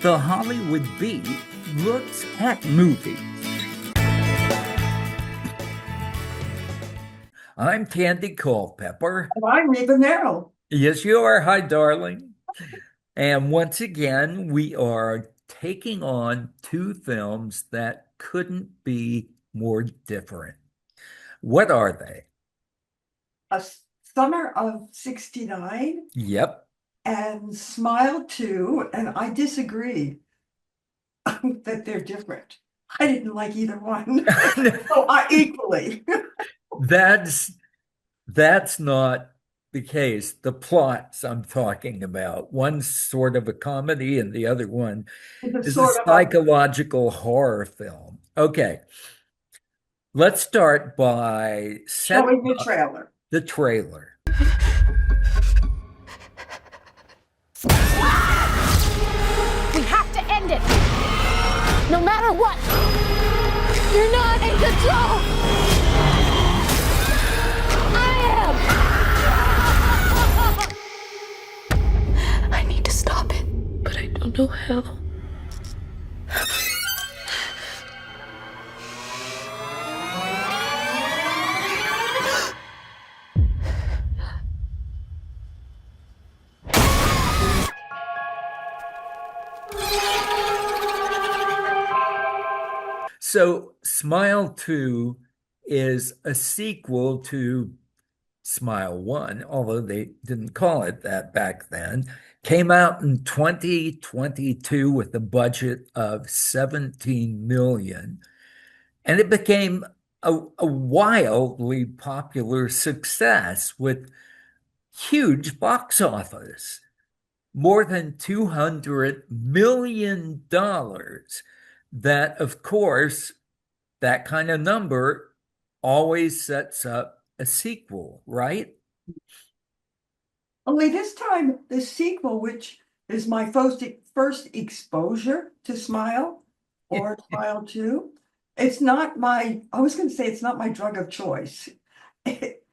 The Hollywood Beat looks at movies. I'm Tandy Culpepper. And I'm Reba Merrill. Yes, you are. Hi, darling. And once again, we are taking on two films that couldn't be more different. What are they? A Summer of '69 Yep. and Smile 2, and I disagree that they're different. I didn't like either one. So I equally. That's that's not the case. The plots I'm talking about. One's sort of a comedy and the other one It's a is a sort of a psychological horror film. Okay, let's start by setting showing the up trailer. the trailer. We have to end it. No matter what. You're not in control. I am. I need to stop it, but I don't know how. So, Smile 2 is a sequel to Smile 1, although they didn't call it that back then. Came out in 2022 with a budget of 17 million, and it became a wildly popular success with huge box office, more than $200 million. That, of course, that kind of number always sets up a sequel, right? Only this time, the sequel, which is my first exposure to Smile or Smile 2, it's not my, I was going to say it's not my drug of choice.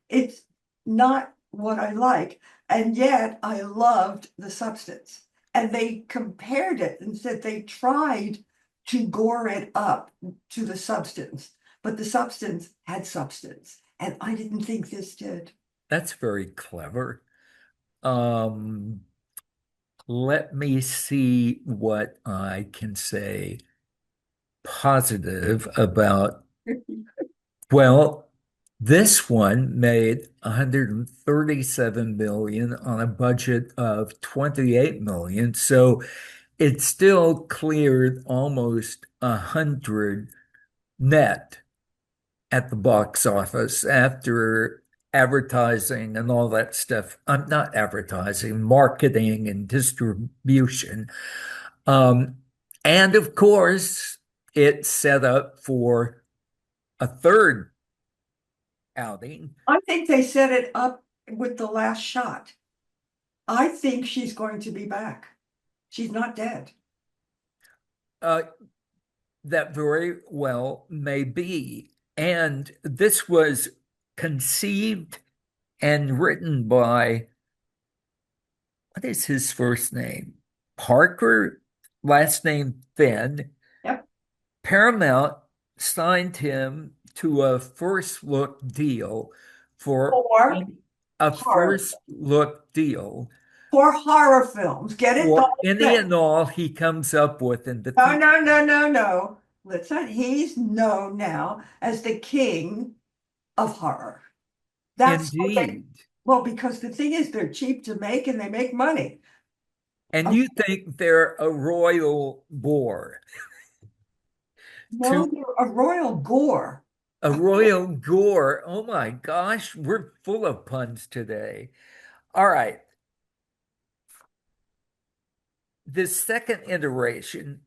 It's not what I like. And yet I loved the substance. And they compared it and said they tried to gore it up to the substance, but the substance had substance. And I didn't think this did. That's very clever. Um, Let me see what I can say positive about. Well, this one made 137 million on a budget of 28 million. So it still cleared almost 100 net at the box office after advertising and all that stuff. I'm not advertising, marketing and distribution. Um, and of course, it's set up for a third outing. I think they set it up with the last shot. I think she's going to be back. She's not dead. Uh, that very well may be. And this was conceived and written by, what is his first name? Parker, last name Finn. Yep. Paramount signed him to a first look deal for For a horror, first look deal for horror films. Get it? The for whole any thing. and all he comes up with in the No, future. no, no, no, no. Listen, he's known now as the king of horror. That's what they, Indeed. well, because the thing is, they're cheap to make and they make money. And Um, you think they're a royal bore. no, To they're a royal gore. a royal gore. Oh my gosh, we're full of puns today. All right. This second iteration,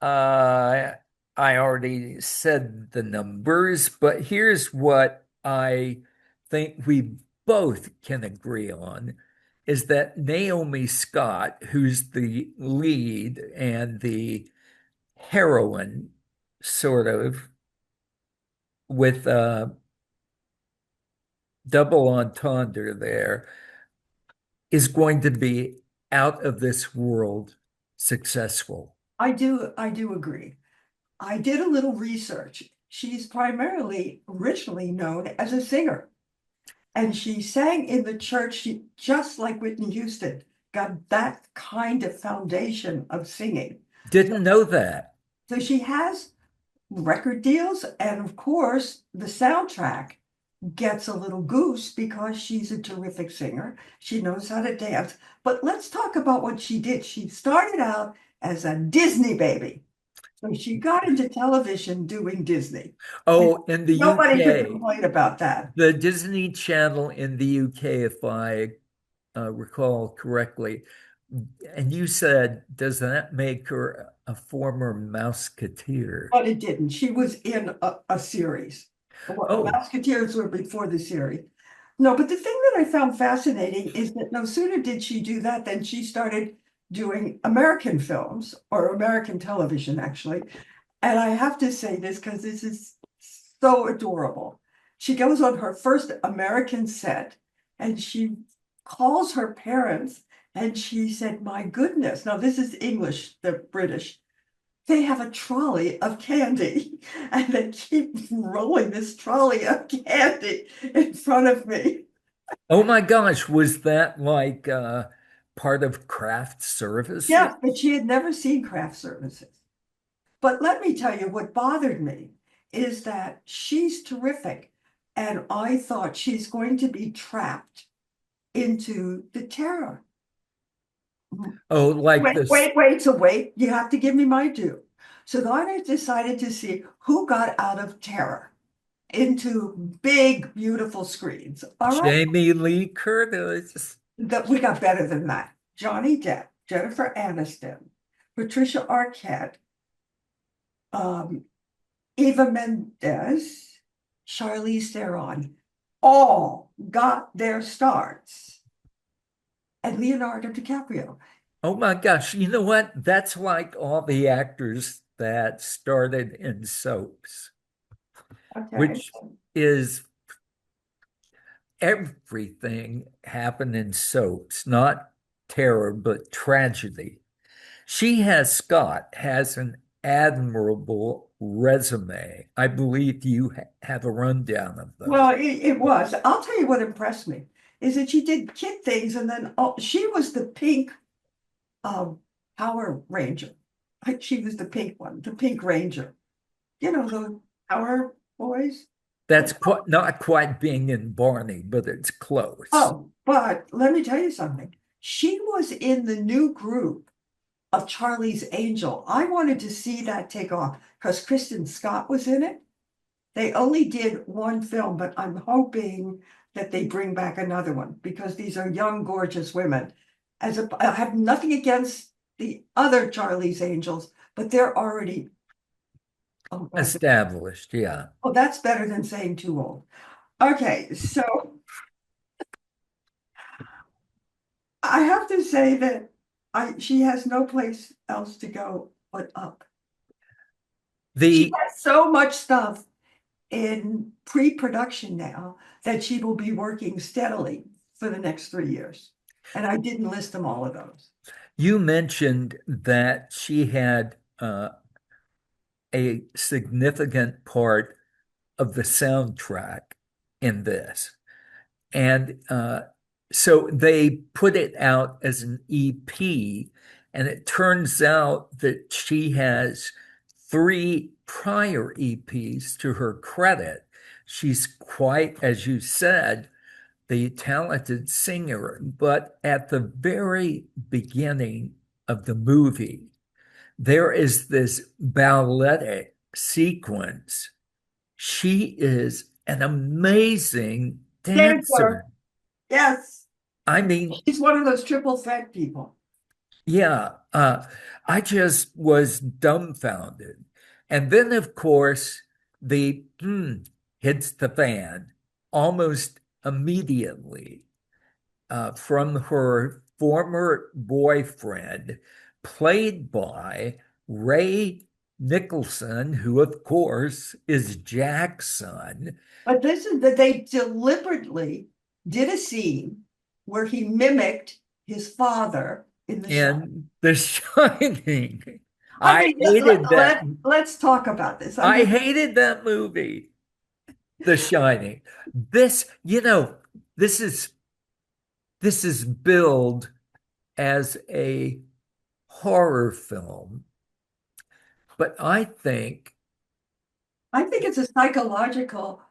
uh, I already said the numbers, but here's what I think we both can agree on is that Naomi Scott, who's the lead and the heroine, sort of, with double entendre there, is going to be out of this world successful. I do agree. I did a little research. She's primarily originally known as a singer, and she sang in the church. She just like Whitney Houston got that kind of foundation of singing. Didn't know that. So she has record deals, and of course, the soundtrack gets a little goose because she's a terrific singer. She knows how to dance. But let's talk about what she did. She started out as a Disney baby. So she got into television doing Disney. And Oh, in the nobody could UK, complain about that. the Disney Channel in the UK, if I recall correctly, and you said, does that make her a former Mouseketeer? But it didn't. She was in a series. Well, Oh, Mouseketeers were before the series. No, but the thing that I found fascinating is that no sooner did she do that than she started doing American films or American television, actually. And I have to say this because this is so adorable. She goes on her first American set and she calls her parents and she said, "My goodness." Now, this is English, they're British. They have a trolley of candy and they keep rolling this trolley of candy in front of me. oh my gosh, was that like part of craft services? Yeah, but she had never seen craft services. But let me tell you, what bothered me is that she's terrific. And I thought she's going to be trapped into the terror. Oh, like this. Wait. You have to give me my due. So then I decided to see who got out of terror into big, beautiful screens. All right. Jamie Lee Curtis. That we got better than that. Johnny Depp, Jennifer Aniston, Patricia Arquette, Eva Mendes, Charlize Theron, all got their starts. And Leonardo DiCaprio. Oh my gosh, you know what? That's like all the actors that started in soaps, Okay. which is everything happened in soaps, not terror, but tragedy. Scott has an admirable resume. I believe you have a rundown of those. Well, it was. I'll tell you what impressed me is that she did kid things, and then she was the pink Power Ranger. She was the pink one, the Pink Ranger. You know, the Power Boys. That's quite, not quite being in Barney, but it's close. Oh, but let me tell you something. She was in the new group of Charlie's Angel. I wanted to see that take off because Kristen Scott was in it. They only did one film, but I'm hoping that they bring back another one because these are young, gorgeous women. I have nothing against the other Charlie's Angels, but they're already Established, yeah. Oh, that's better than saying too old. Okay, so I have to say that she has no place else to go but up. She has so much stuff in pre-production now that she will be working steadily for the next 3 years. And I didn't list them all of those. You mentioned that she had a significant part of the soundtrack in this. And so they put it out as an EP, and it turns out that she has 3 prior EPs to her credit. She's quite, as you said, the talented singer, but at the very beginning of the movie, there is this balletic sequence. She is an amazing dancer. Yes. I mean, she's one of those triple threat people. yeah, I just was dumbfounded. And then, of course, the hits the fan almost immediately from her former boyfriend, played by Ray Nicholson, who, of course, is Jack's son. But this is that they deliberately did a scene where he mimicked his father in The Shining. And The Shining. I I mean, hated that. let's talk about this. I I mean, hated that movie, The Shining. This, this is this is billed as a horror film, but I think it's a psychological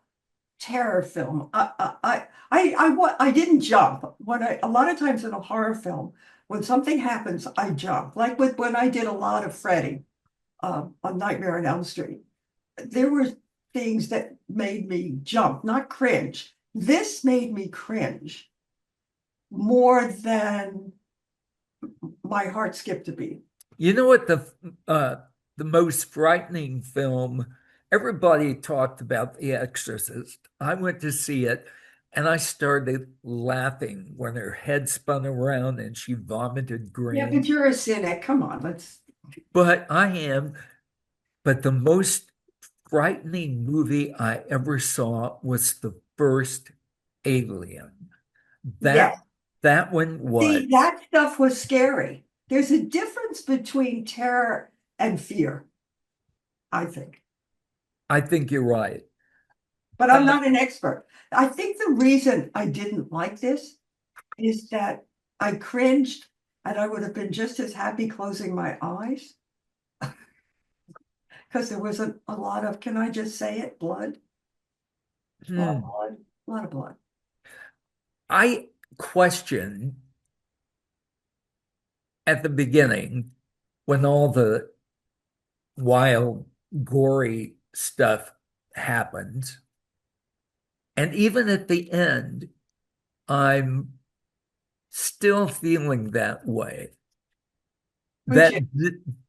terror film. I didn't jump a lot of times in a horror film, when something happens, I jump. Like when I did a lot of Freddy on Nightmare on Elm Street. There were things that made me jump, not cringe. This made me cringe more than my heart skipped a beat. you know what the most frightening film, everybody talked about The Exorcist. I went to see it and I started laughing when her head spun around and she vomited Yeah, green. but you're a cynic. Come on, let's. But I am, but the most frightening movie I ever saw was the first Alien. That Yes. that one was. See, that stuff was scary. There's a difference between terror and fear, I think. I think you're right. But I'm not an expert. I think the reason I didn't like this is that I cringed and I would have been just as happy closing my eyes. Because there was a lot of, can I just say it, blood? A lot of blood. A lot of blood. I questioned at the beginning when all the wild, gory stuff happens. And even at the end, I'm still feeling that way. That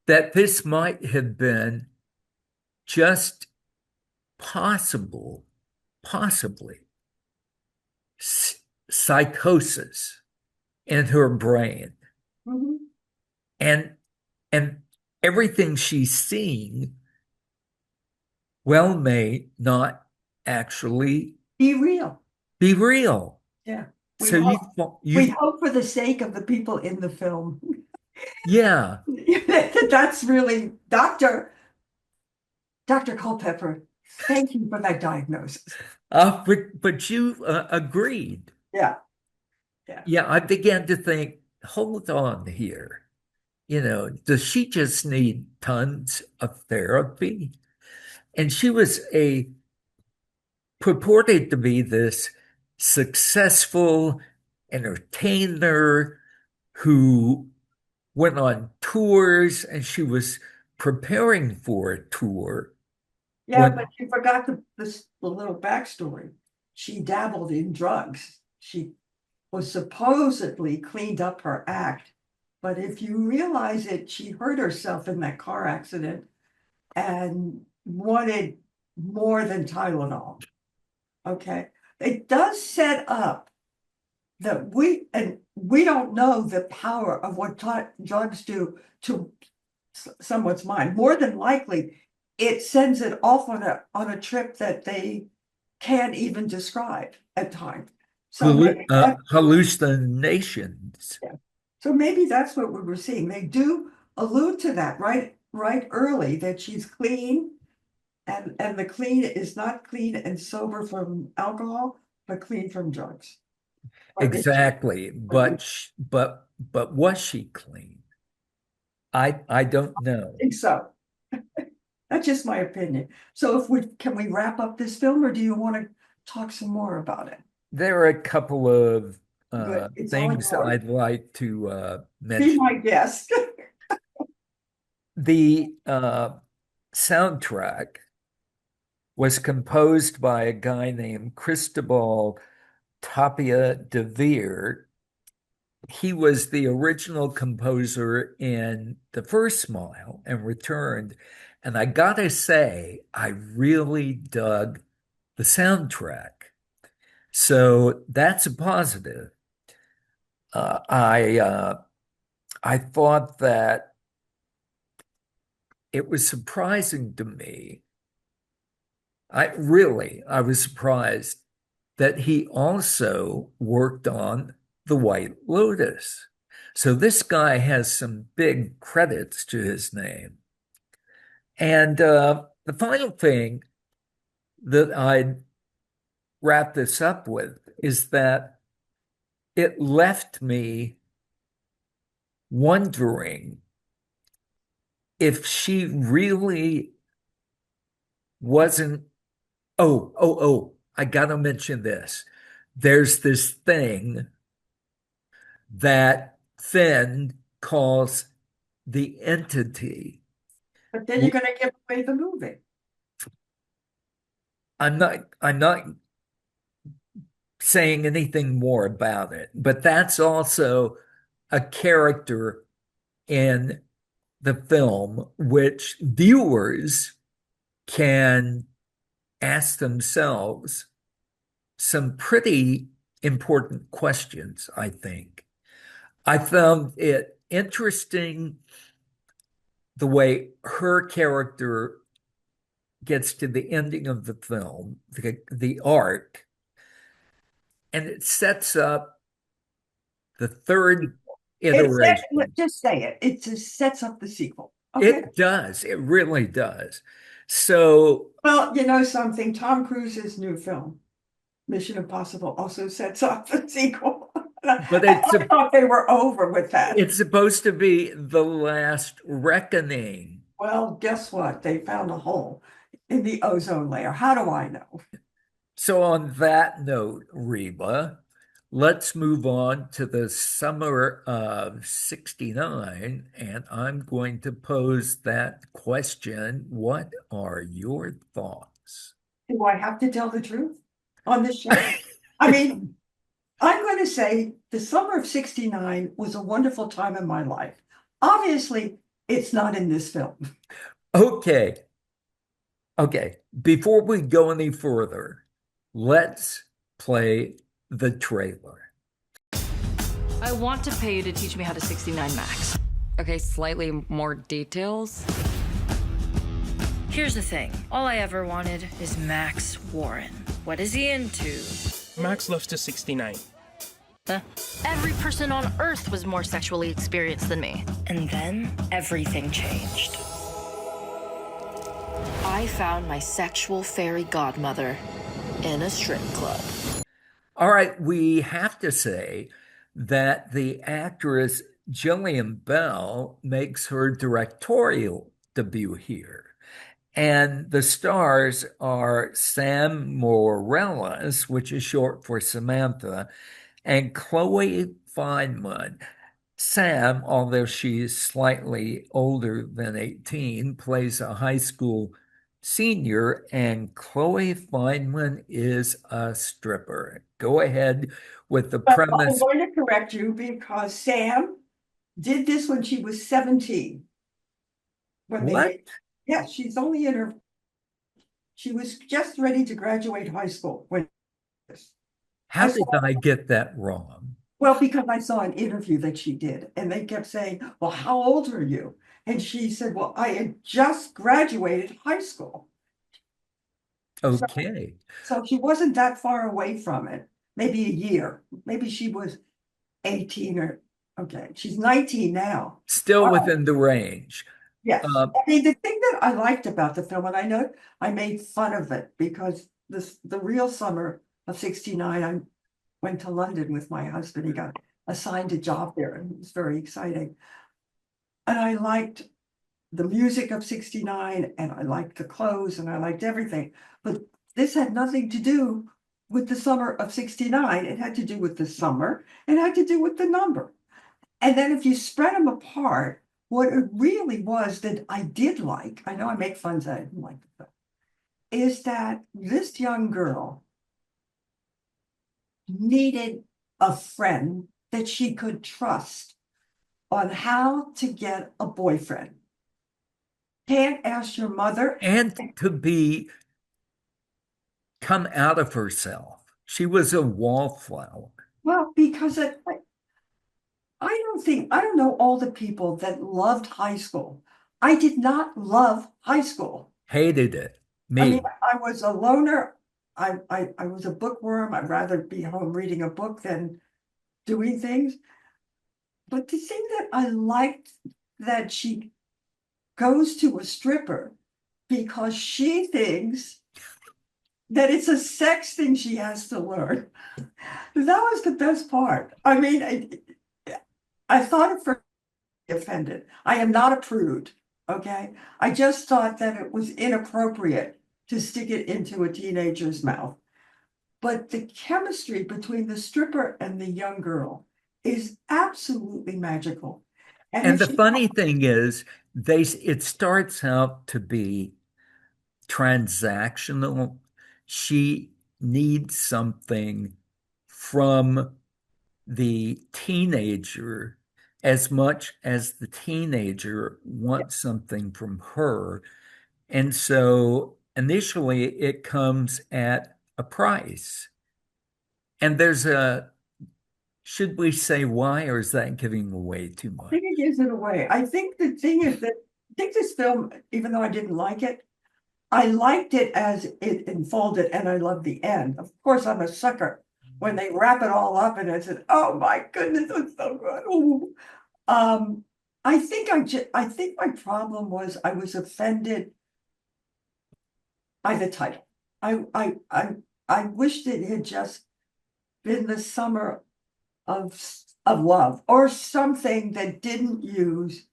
that this might have been just possibly psychosis in her brain. Mhm. And everything she's seeing may not actually Be real. be real. Yeah. So We hope for the sake of the people in the film. Yeah. That's really Dr. Culpepper. Thank you for that diagnosis. But you agreed. Yeah. Yeah, I began to think, hold on here. Does she just need tons of therapy? And she was purported to be this successful entertainer who went on tours, and she was preparing for a tour. Yeah, but you forgot the little backstory. She dabbled in drugs. She was supposedly cleaned up her act. But if you realize it, she hurt herself in that car accident and wanted more than Tylenol. Okay. It does set up that we don't know the power of what drugs do to someone's mind. More than likely, it sends it off on a trip that they can't even describe at times. So hallucinations. Yeah. So maybe that's what we were seeing. They do allude to that right early, that she's clean, and the clean is not clean and sober from alcohol, but clean from drugs. Exactly. But was she clean? I don't know. I think so. That's just my opinion. So can we wrap up this film, or do you want to talk some more about it? There are a couple of things yours. I'd like to Be mention. my guest. The soundtrack was composed by a guy named Cristobal Tapia de Veer. He was the original composer in The First Smile and Returned. And I gotta say, I really dug the soundtrack. So that's a positive. I thought that it was surprising to me. I was surprised that he also worked on The White Lotus. So this guy has some big credits to his name. And the final thing that I'd wrap this up with is that it left me wondering if she really wasn't. Oh, I gotta mention this. There's this thing that Finn calls the entity. But then you're going to give away the movie. I'm not saying anything more about it, but that's also a character in the film which viewers can ask themselves some pretty important questions, I think. I found it interesting the way her character gets to the ending of the film, the arc, and it sets up the third iteration. Just say it. It just sets up the sequel. Okay. It does. It really does. So, Well, you know something, Tom Cruise's new film, Mission Impossible, also sets up the sequel. but I thought they were over with that. it's supposed to be the last reckoning. Well, guess what? They found a hole in the ozone layer. How do I know? So on that note, Reba, let's move on to the summer of 69, and I'm going to pose that question. What are your thoughts? Do I have to tell the truth on this show? I mean, I'm going to say the summer of 69 was a wonderful time in my life. Obviously, it's not in this film. Okay. Before we go any further, let's play the trailer. I want to pay you to teach me how to 69 max. Okay, slightly more details. Here's the thing. All I ever wanted is Max Warren. What is he into? Max loves to 69. Every person on Earth was more sexually experienced than me. And then everything changed. I found my sexual fairy godmother in a strip club. All right, we have to say that the actress Jillian Bell makes her directorial debut here. And the stars are Sam Morales, which is short for Samantha, and Chloe Feynman. Sam, although she's slightly older than 18, plays a high school senior, and Chloe Feynman is a stripper. Go ahead with the premise. I'm going to correct you because Sam did this when she was 17. What? Yeah, she's only she was just ready to graduate high school when. How did I get that wrong? Well, because I saw an interview that she did, and they kept saying, well, how old are you? And she said, well, I had just graduated high school. Okay. So she wasn't that far away from it, maybe a year. Maybe she was 18 or, okay, she's 19 now. Still within the range. Yes. I mean, the thing that I liked about the film, and I know I made fun of it because the real summer of 69, I went to London with my husband. He got assigned a job there, and it was very exciting. And I liked the music of 69, and I liked the clothes, and I liked everything. But this had nothing to do with the summer of 69. It had to do with the summer. It had to do with the number. And then if you spread them apart, what it really was that I did like, I know I make fun that I didn't like the film, is that this young girl needed a friend that she could trust on how to get a boyfriend. Can't ask your mother. And to come out of herself. She was a wallflower. Well, because I don't know all the people that loved high school. I did not love high school. Hated it. Me. I mean, I was a loner. I was a bookworm. I'd rather be home reading a book than doing things. But the thing that I liked that she goes to a stripper because she thinks that it's a sex thing she has to learn. That was the best part. I mean, I thought at first offended. I am not a prude, okay? I just thought that it was inappropriate to stick it into a teenager's mouth. But the chemistry between the stripper and the young girl is absolutely magical. And the she, funny thing is, it starts out to be transactional. She needs something from the teenager as much as the teenager wants something from her. And so initially it comes at a price. And should we say why, or is that giving away too I much? think it gives it away. I think the thing is that I think this film, even though I didn't like it, I liked it as it unfolded, and I loved the end. Of course, I'm a sucker when they wrap it all up, and I said, "Oh my goodness, it's so good." Ooh. I think my problem was I was offended by the title. I wished it had just been the summer of love or something that didn't use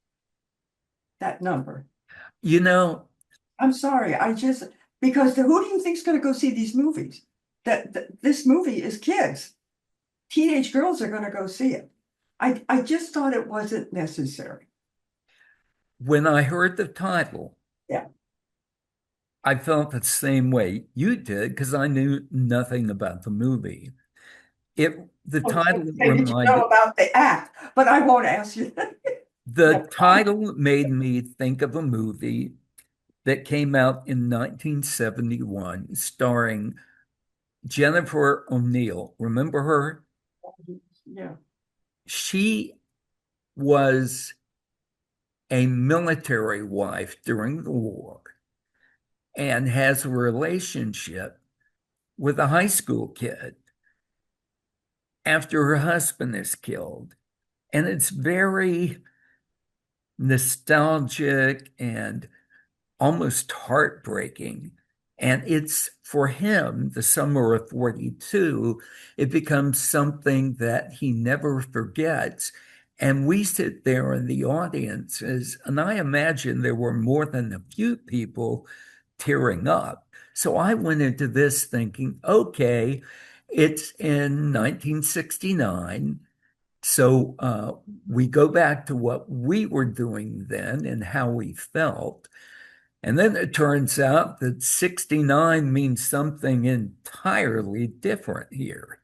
that number. You know, I'm sorry. Because who do you think's going to go see these movies? This movie is kids. Teenage girls are going to go see it. I just thought it wasn't necessary. when I heard the title, Yeah. I felt the same way you did because I knew nothing about the movie. The title Okay, did you know reminded about the act? But I won't ask you. the title made me think of a movie that came out in 1971 starring Jennifer O'Neill. Remember her? Yeah. She was a military wife during the war and has a relationship with a high school kid after her husband is killed. And it's very nostalgic and almost heartbreaking. And it's for him, the summer of 42, it becomes something that he never forgets. And we sit there in the audiences, and I imagine there were more than a few people tearing up. So I went into this thinking, okay, it's in 1969. So we go back to what we were doing then and how we felt. And then it turns out that 69 means something entirely different here.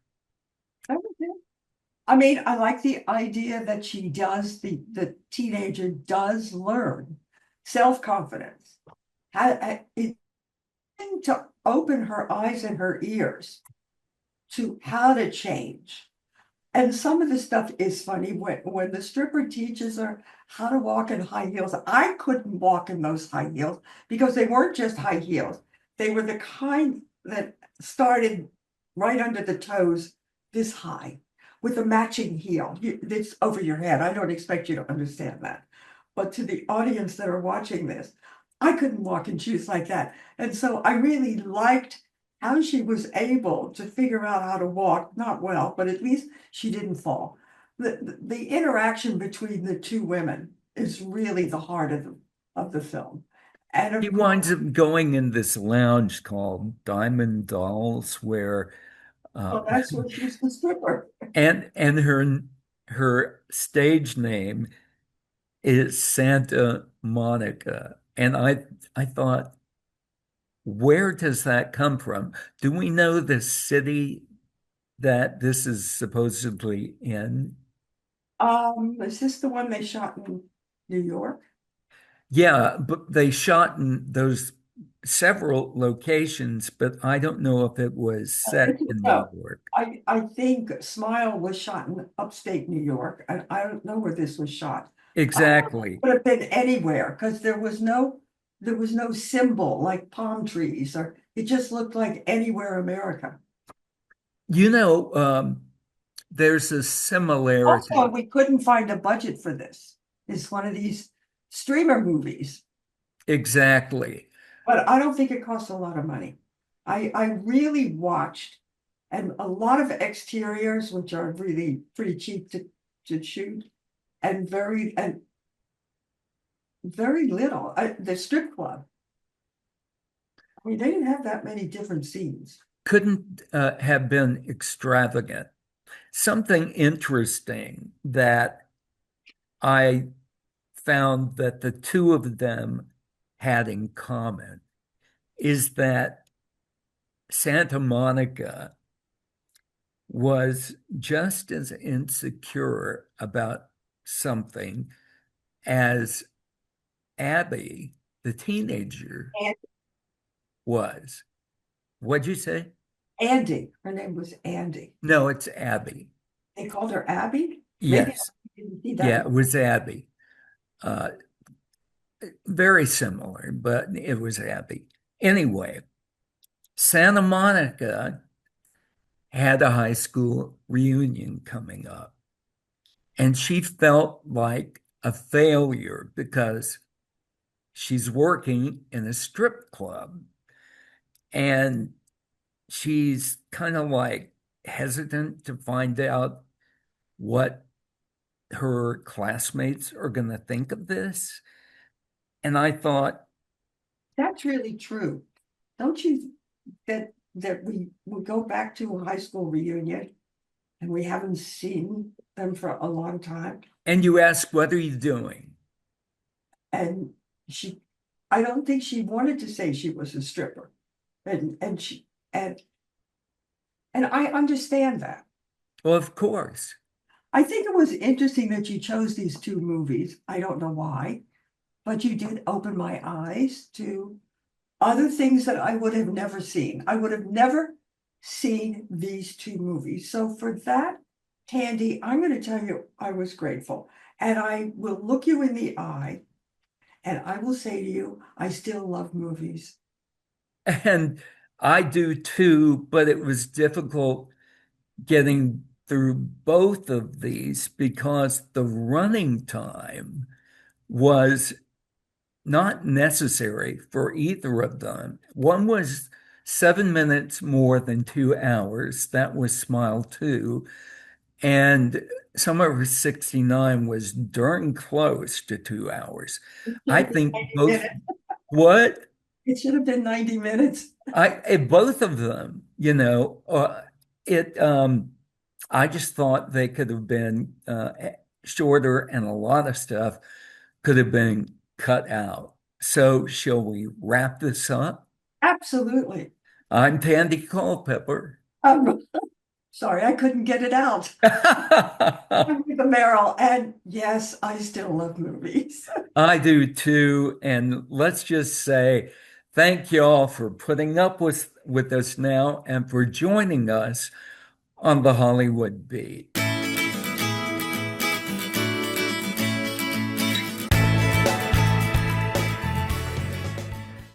I mean, I like the idea that the teenager does learn self-confidence. To open her eyes and her ears to how to change. And some of the stuff is funny when the stripper teaches her how to walk in high heels. I couldn't walk in those high heels because they weren't just high heels. They were the kind that started right under the toes this high with a matching heel. It's over your head. I don't expect you to understand that. But to the audience that are watching this, I couldn't walk in shoes like that. And so I really liked how she was able to figure out how to walk, not well, but at least she didn't fall. The interaction between the two women is really the heart of the film. And He of course, winds up going in this lounge called Diamond Dolls, where well, that's where she's the stripper. and her stage name is Santa Monica. And I thought, where does that come from? Do we know the city that this is supposedly in? Is this the one they shot in New York? Yeah, but they shot in those several locations, but I don't know if it was set in New No, York. I think Smile was shot in upstate New York, and I don't know where this was shot. Exactly. Could have been anywhere because there was no symbol like palm trees, or it just looked like anywhere America. You know, there's a similarity. Also, we couldn't find a budget for this. It's one of these streamer movies, Exactly. but I don't think it costs a lot of money. I really watched, and a lot of exteriors, which are really pretty cheap to shoot, and very little. The strip club. I mean, they didn't have that many different scenes. Couldn't have been extravagant. Something interesting that I found that the two of them had in common is that Santa Monica was just as insecure about something as Abby, the teenager, And was. What'd you say? Andy, her name was Andy. No, it's Abby. They called her Abby? Maybe Yes. I didn't see that. Yeah, it was Abby. Uh, very similar, but it was Abby. Anyway, Santa Monica had a high school reunion coming up, and she felt like a failure because she's working in a strip club and she's kind of like hesitant to find out what her classmates are going to think of this. And I thought, That's really true. Don't you that we go back to a high school reunion and we haven't seen them for a long time? and you ask, what are you doing? And I don't think she wanted to say she was a stripper. And I understand that. Well, of course. I think it was interesting that you chose these two movies. I don't know why, but you did open my eyes to other things that I would have never seen. I would have never seen these two movies. So for that, Tandy, I'm going to tell you I was grateful. And I will look you in the eye and I will say to you, I still love movies. And I do too, but it was difficult getting through both of these because the running time was not necessary for either of them. One was 7 minutes more than 2 hours. That was Smile 2. And Some Over 69 was darn close to 2 hours. I think both, what? It should have been 90 minutes. Both of them, I just thought they could have been shorter and a lot of stuff could have been cut out. So shall we wrap this up? Absolutely. I'm Tandy Culpepper. Sorry, I couldn't get it out. I'm Reba Merrill, and yes, I still love movies. I do too. And let's just say thank you all for putting up with us now and for joining us on the Hollywood Beat.